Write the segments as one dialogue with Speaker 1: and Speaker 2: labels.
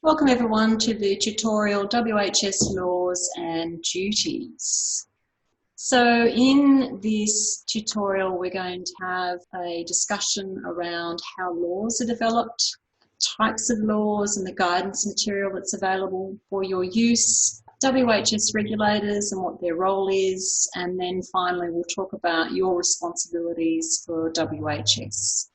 Speaker 1: Welcome everyone to the tutorial WHS laws and duties. So in this tutorial we're going to have a discussion around how laws are developed, types of laws and the guidance material that's available for your use, WHS regulators and what their role is, and then finally we'll talk about your responsibilities for WHS.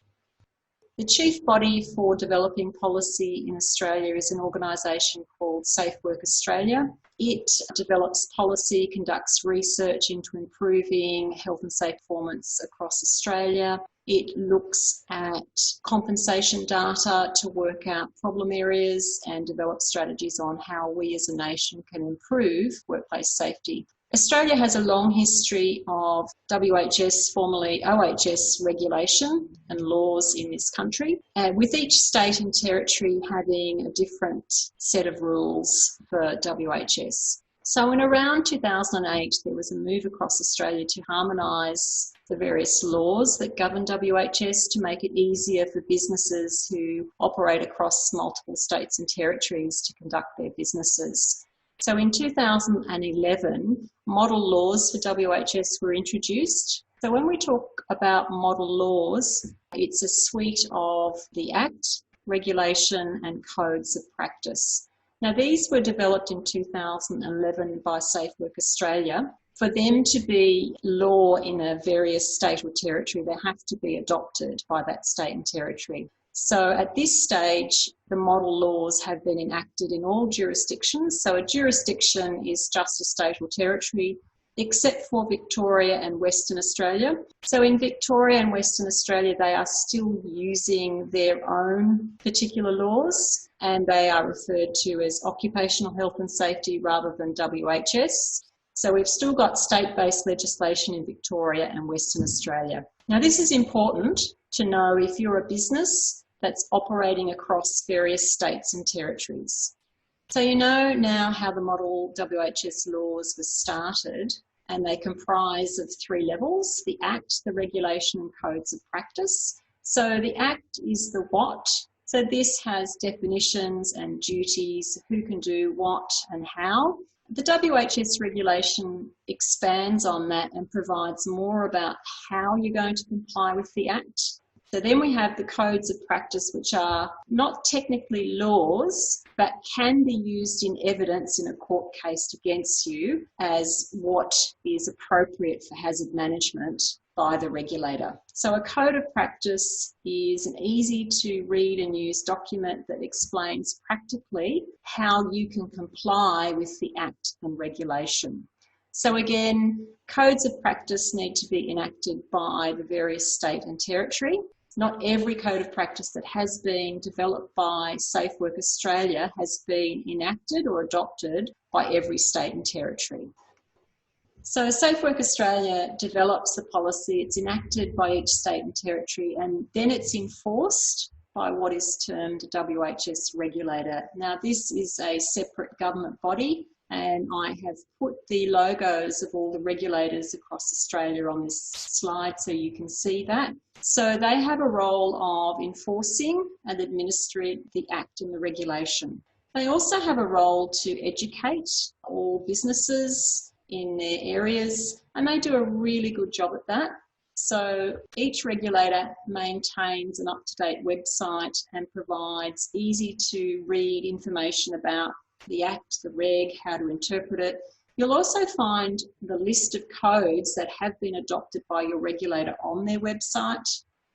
Speaker 1: The chief body for developing policy in Australia is an organisation called Safe Work Australia. It develops policy, conducts research into improving health and safety performance across Australia. It looks at compensation data to work out problem areas and develop strategies on how we as a nation can improve workplace safety. Australia has a long history of WHS, formerly OHS, regulation and laws in this country, with each state and territory having a different set of rules for WHS. So in around 2008, there was a move across Australia to harmonise the various laws that govern WHS to make it easier for businesses who operate across multiple states and territories to conduct their businesses. So in 2011, model laws for WHS were introduced. So when we talk about model laws, it's a suite of the Act, regulation and codes of practice. Now these were developed in 2011 by Safe Work Australia. For them to be law in a various state or territory, they have to be adopted by that state and territory. So at this stage, the model laws have been enacted in all jurisdictions. So a jurisdiction is just a state or territory, except for Victoria and Western Australia. So in Victoria and Western Australia, they are still using their own particular laws, and they are referred to as occupational health and safety rather than WHS. So we've still got state-based legislation in Victoria and Western Australia. Now this is important to know if you're a business that's operating across various states and territories. So you know now how the model WHS laws were started, and they comprise of three levels: the Act, the regulation and codes of practice. So the Act is the what. So this has definitions and duties, who can do what and how. The WHS regulation expands on that and provides more about how you're going to comply with the Act. So then we have the codes of practice, which are not technically laws, but can be used in evidence in a court case against you as what is appropriate for hazard management by the regulator. So a code of practice is an easy to read and use document that explains practically how you can comply with the Act and regulation. So again, codes of practice need to be enacted by the various state and territory. Not every code of practice that has been developed by Safe Work Australia has been enacted or adopted by every state and territory. So Safe Work Australia develops the policy, it's enacted by each state and territory, and then it's enforced by what is termed a WHS regulator. Now this is a separate government body, and I have put the logos of all the regulators across Australia on this slide so you can see that. So they have a role of enforcing and administering the Act and the regulation. They also have a role to educate all businesses in their areas, and they do a really good job at that. So each regulator maintains an up-to-date website and provides easy to read information about the Act, the reg, how to interpret it. You'll also find the list of codes that have been adopted by your regulator on their website.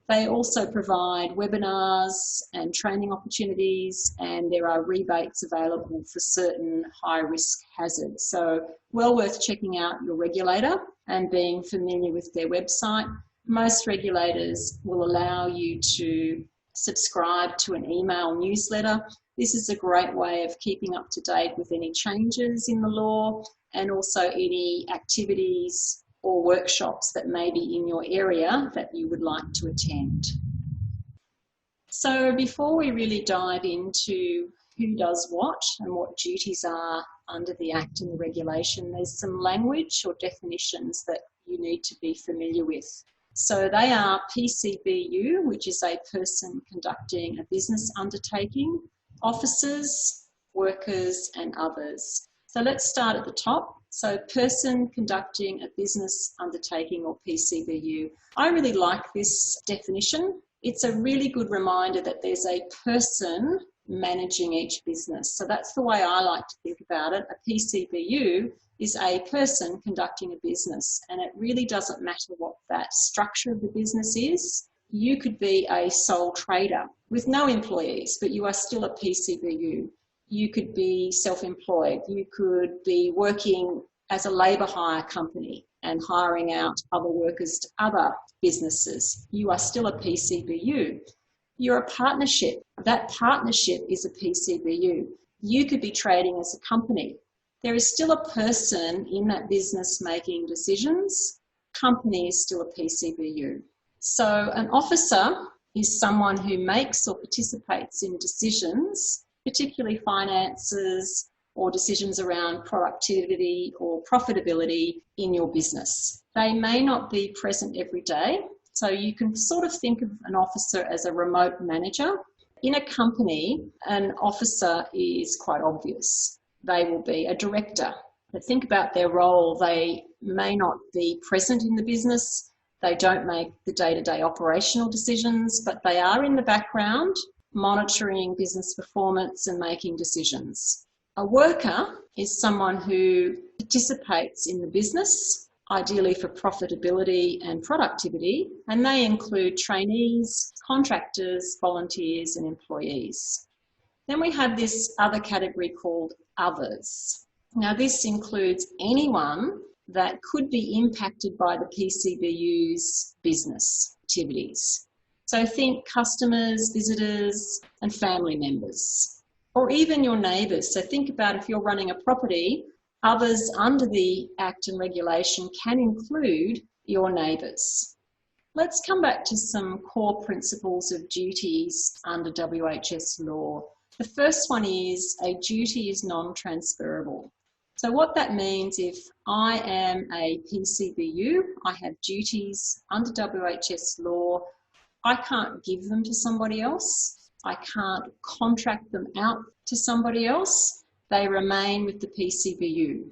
Speaker 1: They also provide webinars and training opportunities, and there are rebates available for certain high-risk hazards. So well worth checking out your regulator and being familiar with their website. Most regulators will allow you to subscribe to an email newsletter. This is a great way of keeping up to date with any changes in the law and also any activities or workshops that may be in your area that you would like to attend. So before we really dive into who does what and what duties are under the Act and the regulation, there's some language or definitions that you need to be familiar with. So they are PCBU, which is a person conducting a business undertaking, officers, workers and others. So let's start at the top. So person conducting a business undertaking, or PCBU. I really like this definition. It's a really good reminder that there's a person managing each business. So that's the way I like to think about it. A PCBU is a person conducting a business, and it really doesn't matter what that structure of the business is. You could be a sole trader with no employees, but you are still a PCBU. You could be self-employed. You could be working as a labour hire company and hiring out other workers to other businesses. You are still a PCBU. You're a partnership. That partnership is a PCBU. You could be trading as a company. There is still a person in that business making decisions. Company is still a PCBU. So an officer is someone who makes or participates in decisions, particularly finances or decisions around productivity or profitability in your business. They may not be present every day, so you can sort of think of an officer as a remote manager. In a company, an officer is quite obvious. They will be a director. But think about their role. They may not be present in the business. They don't make the day-to-day operational decisions, but they are in the background monitoring business performance and making decisions. A worker is someone who participates in the business, ideally for profitability and productivity, and they include trainees, contractors, volunteers, and employees. Then we have this other category called others. Now this includes anyone that could be impacted by the PCBU's business activities. So think customers, visitors, and family members, or even your neighbours. So think about if you're running a property, others under the Act and regulation can include your neighbours. Let's come back to some core principles of duties under WHS law. The first one is a duty is non-transferable. So what that means, if I am a PCBU, I have duties under WHS law, I can't give them to somebody else. I can't contract them out to somebody else. They remain with the PCBU.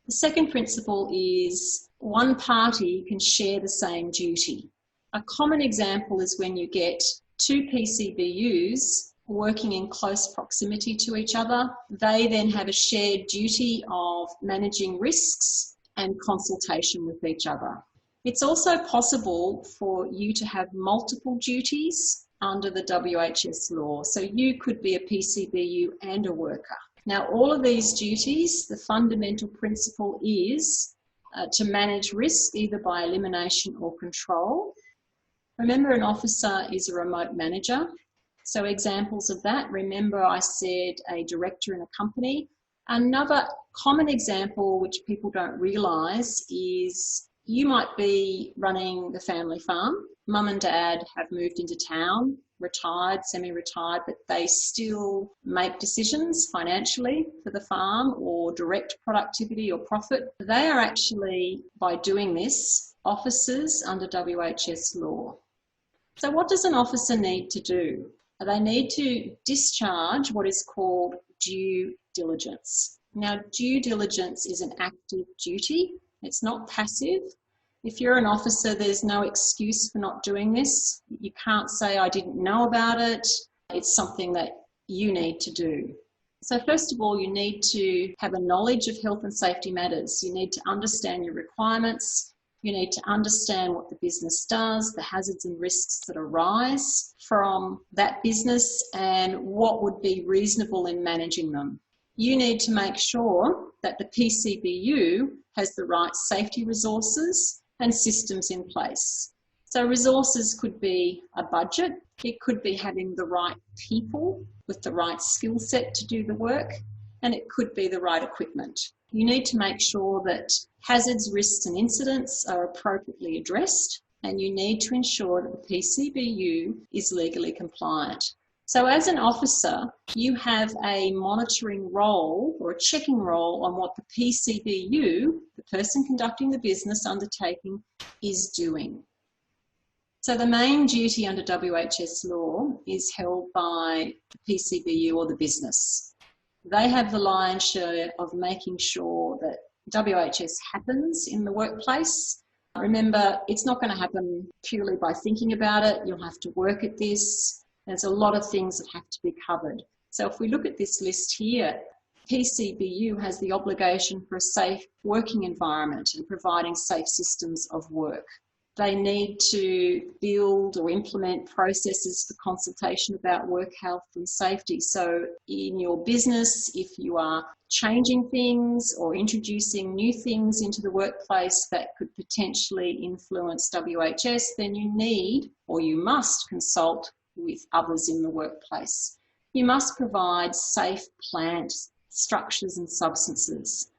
Speaker 1: The second principle is one party can share the same duty. A common example is when you get two PCBUs working in close proximity to each other. They then have a shared duty of managing risks and consultation with each other. It's also possible for you to have multiple duties under the WHS law. So you could be a PCBU and a worker. Now, all of these duties, the fundamental principle is to manage risk either by elimination or control. Remember, an officer is a remote manager. So examples of that, remember I said a director in a company. Another common example which people don't realise is you might be running the family farm. Mum and dad have moved into town, retired, semi-retired, but they still make decisions financially for the farm or direct productivity or profit. They are actually, by doing this, officers under WHS law. So what does an officer need to do? They need to discharge what is called due diligence. Now, due diligence is an active duty. It's not passive. If you're an officer, there's no excuse for not doing this. You can't say, I didn't know about it. It's something that you need to do. So first of all, you need to have a knowledge of health and safety matters. You need to understand your requirements. You need to understand what the business does, the hazards and risks that arise from that business, and what would be reasonable in managing them. You need to make sure that the PCBU has the right safety resources and systems in place. So resources could be a budget. It could be having the right people with the right skill set to do the work, and it could be the right equipment. You need to make sure that hazards, risks and incidents are appropriately addressed, and you need to ensure that the PCBU is legally compliant. So as an officer, you have a monitoring role or a checking role on what the PCBU, the person conducting the business undertaking, is doing. So the main duty under WHS law is held by the PCBU or the business. They have the lion's share of making sure that WHS happens in the workplace. Remember, it's not going to happen purely by thinking about it. You'll have to work at this. There's a lot of things that have to be covered. So if we look at this list here, PCBU has the obligation for a safe working environment and providing safe systems of work. They need to build or implement processes for consultation about work health and safety. So in your business, if you are changing things or introducing new things into the workplace that could potentially influence WHS, then you need or you must consult with others in the workplace. You must provide safe plant structures and substances.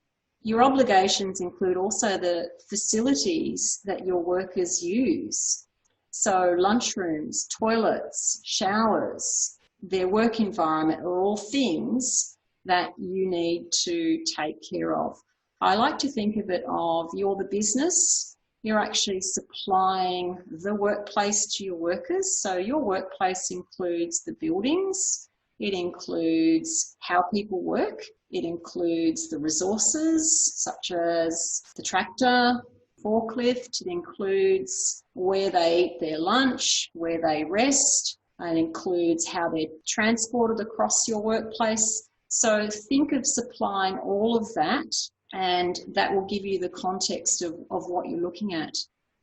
Speaker 1: Your obligations include also the facilities that your workers use. So lunchrooms, toilets, showers, their work environment are all things that you need to take care of. I like to think of it of you're the business, you're actually supplying the workplace to your workers. So your workplace includes the buildings, it includes how people work, it includes the resources such as the tractor, forklift, it includes where they eat their lunch, where they rest, it includes how they're transported across your workplace. So think of supplying all of that, and that will give you the context of what you're looking at.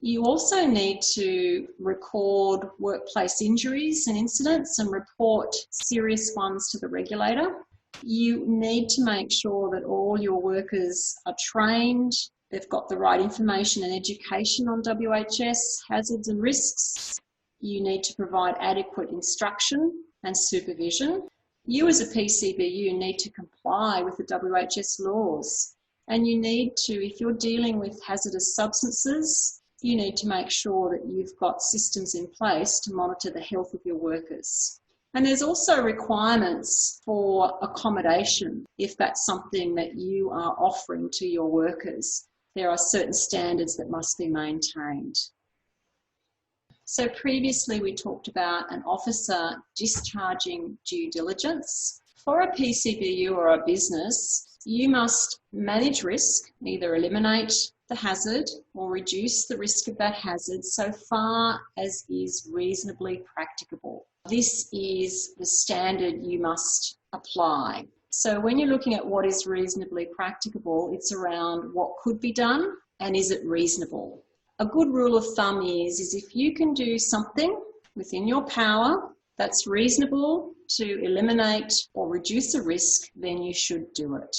Speaker 1: You also need to record workplace injuries and incidents and report serious ones to the regulator. You need to make sure that all your workers are trained, they've got the right information and education on WHS, hazards and risks. You need to provide adequate instruction and supervision. You as a PCBU need to comply with the WHS laws, and you need to, if you're dealing with hazardous substances, you need to make sure that you've got systems in place to monitor the health of your workers. And there's also requirements for accommodation if that's something that you are offering to your workers. There are certain standards that must be maintained. So previously we talked about an officer discharging due diligence. For a PCBU or a business, you must manage risk, either eliminate the hazard or reduce the risk of that hazard so far as is reasonably practicable. This is the standard you must apply. So when you're looking at what is reasonably practicable, it's around what could be done and is it reasonable. A good rule of thumb is if you can do something within your power that's reasonable to eliminate or reduce a risk, then you should do it.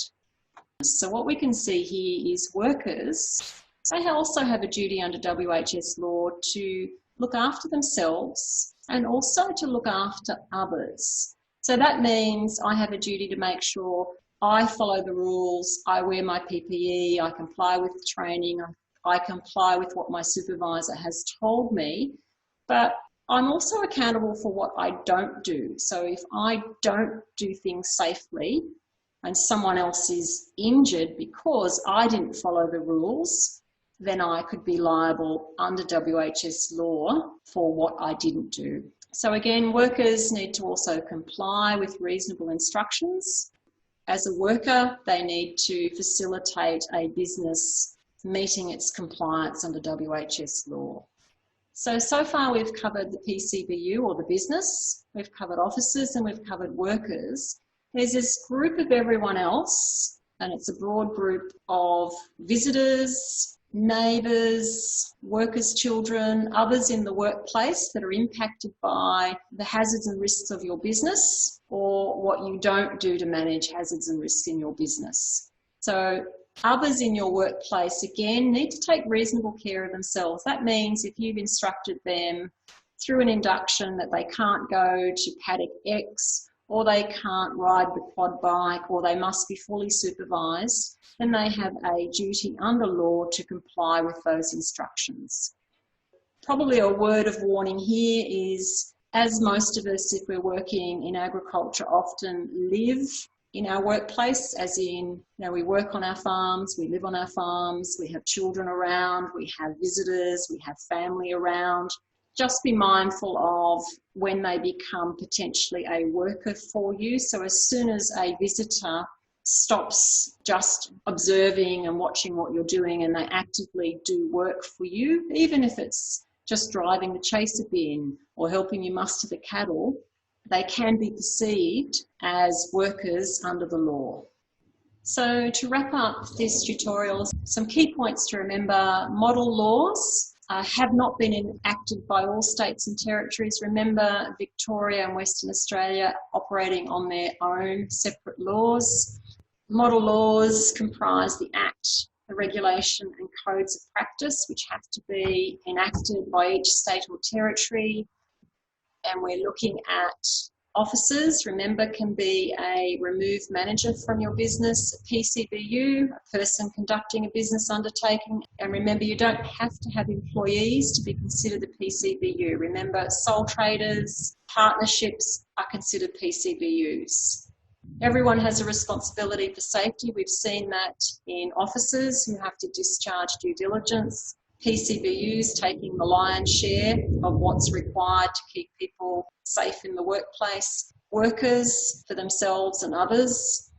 Speaker 1: So what we can see here is workers, they also have a duty under WHS law to look after themselves and also to look after others. So that means I have a duty to make sure I follow the rules, I wear my PPE, I comply with training, I comply with what my supervisor has told me, but I'm also accountable for what I don't do. So if I don't do things safely and someone else is injured because I didn't follow the rules, then I could be liable under WHS law for what I didn't do. So again, workers need to also comply with reasonable instructions. As a worker, they need to facilitate a business meeting its compliance under WHS law. So far we've covered the PCBU or the business, we've covered officers and we've covered workers. There's this group of everyone else, and it's a broad group of visitors, neighbours, workers' children, others in the workplace that are impacted by the hazards and risks of your business or what you don't do to manage hazards and risks in your business. So others in your workplace, again, need to take reasonable care of themselves. That means if you've instructed them through an induction that they can't go to paddock X, or they can't ride the quad bike, or they must be fully supervised, then they have a duty under law to comply with those instructions. Probably a word of warning here is, as most of us, if we're working in agriculture, often live in our workplace, as in, we work on our farms, we live on our farms, we have children around, we have visitors, we have family around. just be mindful of when they become potentially a worker for you. So as soon as a visitor stops just observing and watching what you're doing and they actively do work for you, even if it's just driving the chaser bin or helping you muster the cattle, they can be perceived as workers under the law. So to wrap up this tutorial, some key points to remember: model laws have not been enacted by all states and territories. Remember, Victoria and Western Australia operating on their own separate laws. Model laws comprise the Act, the regulation and codes of practice, which have to be enacted by each state or territory. And we're looking at officers. Remember, can be a removed manager from your business, a PCBU, a person conducting a business undertaking. And remember, you don't have to have employees to be considered a PCBU. Remember, sole traders, partnerships are considered PCBUs. Everyone has a responsibility for safety. We've seen that in officers who have to discharge due diligence, PCBUs taking the lion's share of what's required to keep people safe in the workplace, workers for themselves and others.